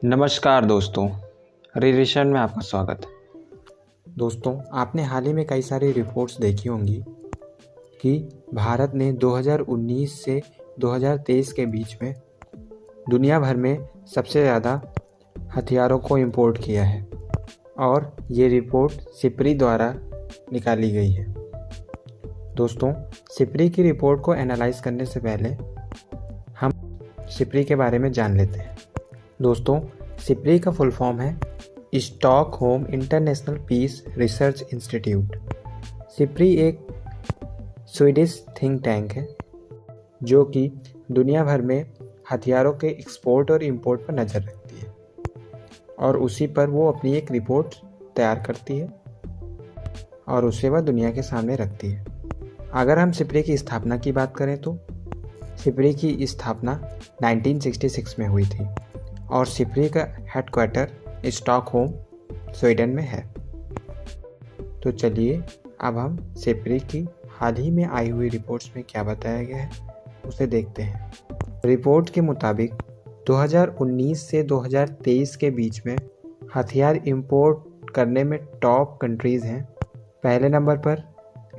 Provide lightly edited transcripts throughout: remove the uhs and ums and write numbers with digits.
नमस्कार दोस्तों, रिविजन में आपका स्वागत है। दोस्तों, आपने हाल ही में कई सारी रिपोर्ट्स देखी होंगी कि भारत ने 2019 से 2023 के बीच में दुनिया भर में सबसे ज़्यादा हथियारों को इंपोर्ट किया है और ये रिपोर्ट सिप्री द्वारा निकाली गई है। दोस्तों, सिप्री की रिपोर्ट को एनालाइज करने से पहले हम सिप्री के बारे में जान लेते हैं। दोस्तों, सिप्री का फुल फॉर्म है Stockholm International Peace Research Institute. SIPRI एक स्वीडिश थिंक टैंक है जो कि दुनिया भर में हथियारों के एक्सपोर्ट और इंपोर्ट पर नज़र रखती है और उसी पर वो अपनी एक रिपोर्ट तैयार करती है और उसे वह दुनिया के सामने रखती है। अगर हम सिप्री की स्थापना की बात करें तो सिप्री की स्थापना 1966 में हुई थी और सिप्री का हेडक्वार्टर स्टॉकहोम स्वीडन में है। तो चलिए अब हम सिप्री की हाल ही में आई हुई रिपोर्ट्स में क्या बताया गया है उसे देखते हैं। रिपोर्ट के मुताबिक 2019 से 2023 के बीच में हथियार इंपोर्ट करने में टॉप कंट्रीज़ हैं। पहले नंबर पर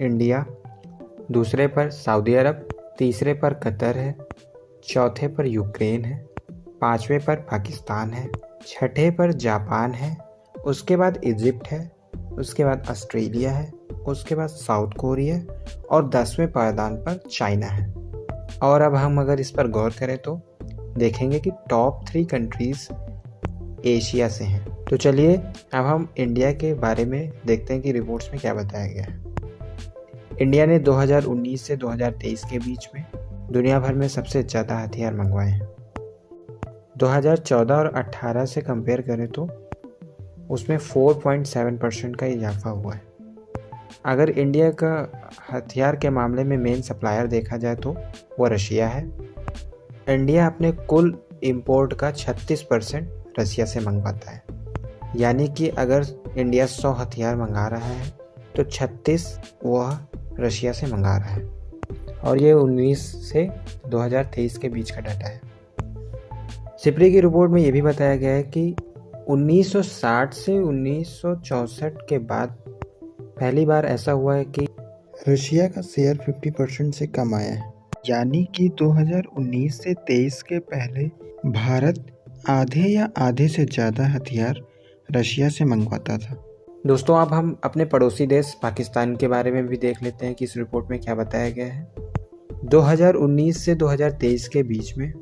इंडिया, दूसरे पर सऊदी अरब, तीसरे पर कतर है, चौथे पर यूक्रेन है, पाँचवें पर पाकिस्तान है, छठे पर जापान है, उसके बाद इजिप्ट है, उसके बाद ऑस्ट्रेलिया है, उसके बाद साउथ कोरिया और 10वें पायदान पर चाइना है। और अब हम अगर इस पर गौर करें तो देखेंगे कि टॉप 3 कंट्रीज़ एशिया से हैं। तो चलिए अब हम इंडिया के बारे में देखते हैं कि रिपोर्ट्स में क्या बताया गया है। इंडिया ने 2019 से 2023 के बीच में दुनिया भर में सबसे ज़्यादा हथियार मंगवाए हैं। 2014 और 18 से कंपेयर करें तो उसमें 4.7% का इजाफा हुआ है। अगर इंडिया का हथियार के मामले में मेन सप्लायर देखा जाए तो वो रशिया है। इंडिया अपने कुल इंपोर्ट का 36% रशिया से मंगवाता है, यानी कि अगर इंडिया 100 हथियार मंगा रहा है तो 36 वह रशिया से मंगा रहा है और ये 19 से 2023 के बीच का डाटा है। सिप्री की रिपोर्ट में ये भी बताया गया है कि 1960 से 1964 के बाद पहली बार ऐसा हुआ है कि रशिया का शेयर 50% से कम आया है, यानी कि 2019 से 23 के पहले भारत आधे या आधे से ज़्यादा हथियार रशिया से मंगवाता था। दोस्तों, अब हम अपने पड़ोसी देश पाकिस्तान के बारे में भी देख लेते हैं कि इस रिपोर्ट में क्या बताया गया है। 2019 से 2023 के बीच में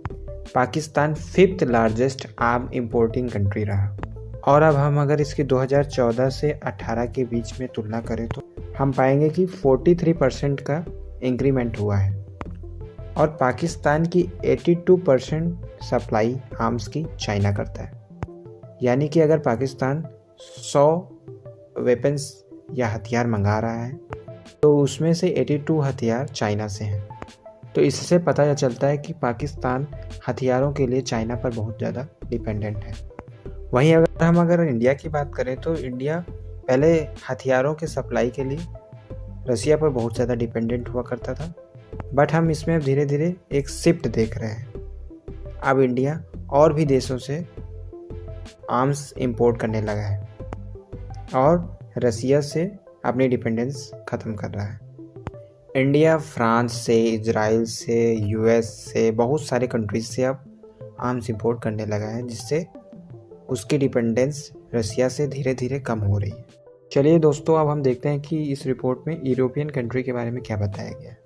Pakistan 5th largest arm importing country रहा और अब हम अगर इसकी 2014 से 18 के बीच में तुलना करें तो हम पाएंगे कि 43% का इंक्रीमेंट हुआ है और पाकिस्तान की 82% सप्लाई आर्म्स की चाइना करता है, यानी कि अगर पाकिस्तान 100 वेपन्स या हथियार मंगा रहा है तो उसमें से 82 हथियार चाइना से हैं। तो इससे पता चलता है कि पाकिस्तान हथियारों के लिए चाइना पर बहुत ज़्यादा डिपेंडेंट है। वहीं अगर इंडिया की बात करें तो इंडिया पहले हथियारों के सप्लाई के लिए रशिया पर बहुत ज़्यादा डिपेंडेंट हुआ करता था, बट हम इसमें धीरे धीरे एक शिफ्ट देख रहे हैं। अब इंडिया और भी देशों से आर्म्स इंपोर्ट करने लगा है और रशिया से अपनी डिपेंडेंस ख़त्म कर रहा है। इंडिया फ्रांस से, इजराइल से, यूएस से, बहुत सारे कंट्रीज से अब आर्म्स इंपोर्ट करने लगा है, जिससे उसकी डिपेंडेंस रशिया से धीरे धीरे कम हो रही है। चलिए दोस्तों, अब हम देखते हैं कि इस रिपोर्ट में यूरोपियन कंट्री के बारे में क्या बताया गया है।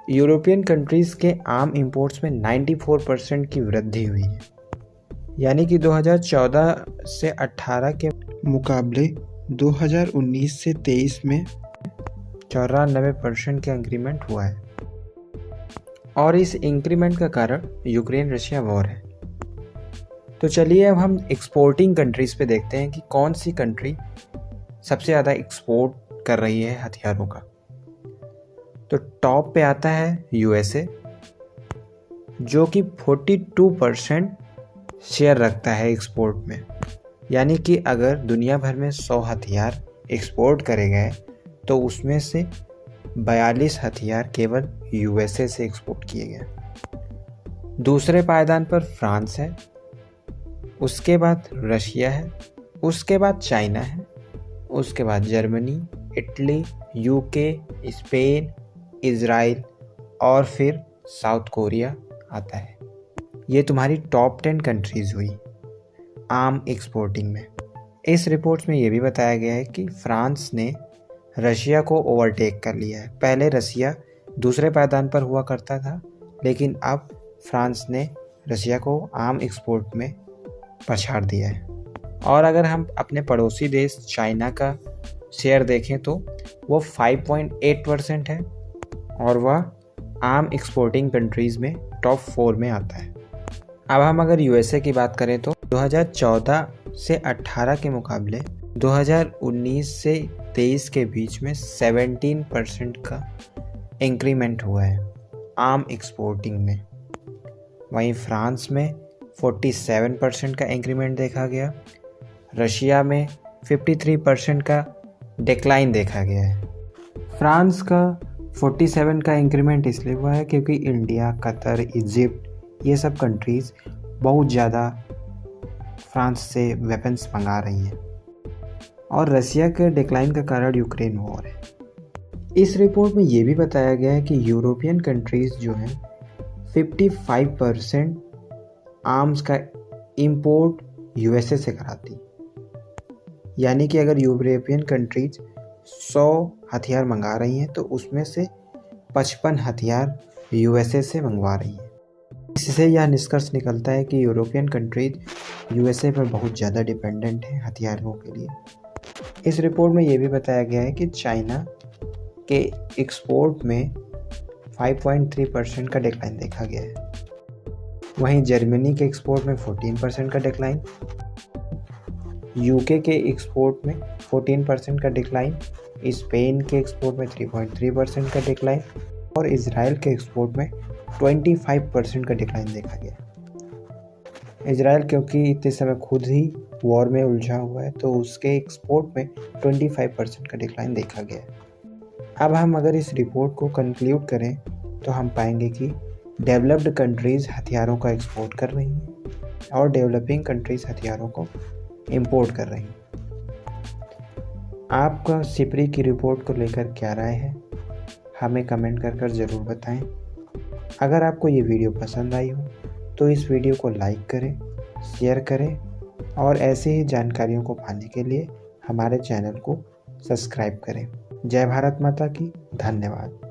यूरोपियन कंट्रीज़ के आर्म इंपोर्ट्स में 94% की वृद्धि हुई है, यानी कि 2014 से 18 के मुकाबले 2019 से 23 में 94% का इंक्रीमेंट हुआ है और इस इंक्रीमेंट का कारण यूक्रेन रशिया वॉर है। तो चलिए अब हम एक्सपोर्टिंग कंट्रीज़ पे देखते हैं कि कौन सी कंट्री सबसे ज़्यादा एक्सपोर्ट कर रही है हथियारों का। तो टॉप पे आता है यूएसए, जो कि 42% शेयर रखता है एक्सपोर्ट में, यानी कि अगर दुनिया भर में 100 हथियार एक्सपोर्ट करे गए तो उसमें से 42 हथियार केवल यूएसए से एक्सपोर्ट किए गए। दूसरे पायदान पर फ्रांस है, उसके बाद रशिया है, उसके बाद चाइना है, उसके बाद Germany, Italy, UK, Spain, Israel और फिर साउथ कोरिया आता है। ये तुम्हारी टॉप 10 कंट्रीज़ हुई आम एक्सपोर्टिंग में। इस रिपोर्ट्स में ये भी बताया गया है कि फ्रांस ने रशिया को ओवरटेक कर लिया है। पहले रशिया दूसरे पायदान पर हुआ करता था, लेकिन अब फ्रांस ने रशिया को आम एक्सपोर्ट में पछाड़ दिया है। और अगर हम अपने पड़ोसी देश चाइना का शेयर देखें तो वो 5.8% है और वह आम एक्सपोर्टिंग कंट्रीज़ में टॉप 4 में आता है। अब हम अगर यूएसए की बात करें तो 2014 से 18 के मुकाबले 2019 से 23 के बीच में 17% का इंक्रीमेंट हुआ है आम एक्सपोर्टिंग में। वहीं फ्रांस में 47% का इंक्रीमेंट देखा गया, रशिया में 53% का डिक्लाइन देखा गया है। फ्रांस का 47 का इंक्रीमेंट इसलिए हुआ है क्योंकि इंडिया, कतर, इजिप्ट ये सब कंट्रीज़ बहुत ज़्यादा फ्रांस से वेपन्स मंगा रही हैं और रशिया के डिक्लाइन का कारण यूक्रेन वॉर है। इस रिपोर्ट में ये भी बताया गया है कि यूरोपियन कंट्रीज़ जो हैं 55% आर्म्स का इंपोर्ट यूएसए से कराती, यानी कि अगर यूरोपियन कंट्रीज 100 हथियार मंगा रही हैं तो उसमें से 55 हथियार यूएसए से मंगवा रही हैं। इससे यह निष्कर्ष निकलता है कि यूरोपियन कंट्रीज यूएसए पर बहुत ज़्यादा डिपेंडेंट हैं हथियारों के लिए। इस रिपोर्ट में ये भी बताया गया है कि चाइना के एक्सपोर्ट में 5.3% का डिक्लाइन देखा गया है। वहीं जर्मनी के एक्सपोर्ट में 14% का डिक्लाइन, यूके के एक्सपोर्ट में 14% का डिक्लाइन, स्पेन के एक्सपोर्ट में 3.3% का डिक्लाइन और इज़राइल के एक्सपोर्ट में 25% का डिक्लाइन देखा गया। इज़राइल क्योंकि इतने समय खुद ही वॉर में उलझा हुआ है तो उसके एक्सपोर्ट में 25% का डिक्लाइन देखा गया है। अब हम अगर इस रिपोर्ट को कंक्लूड करें तो हम पाएंगे कि डेवलप्ड कंट्रीज़ हथियारों का एक्सपोर्ट कर रही हैं और डेवलपिंग कंट्रीज़ हथियारों को इंपोर्ट कर रही हैं। आपका सिपरी की रिपोर्ट को लेकर क्या राय है, हमें कमेंट कर ज़रूर बताएं। अगर आपको ये वीडियो पसंद आई हो तो इस वीडियो को लाइक करें, शेयर करें और ऐसे ही जानकारियों को पाने के लिए हमारे चैनल को सब्सक्राइब करें। जय भारत माता की। धन्यवाद।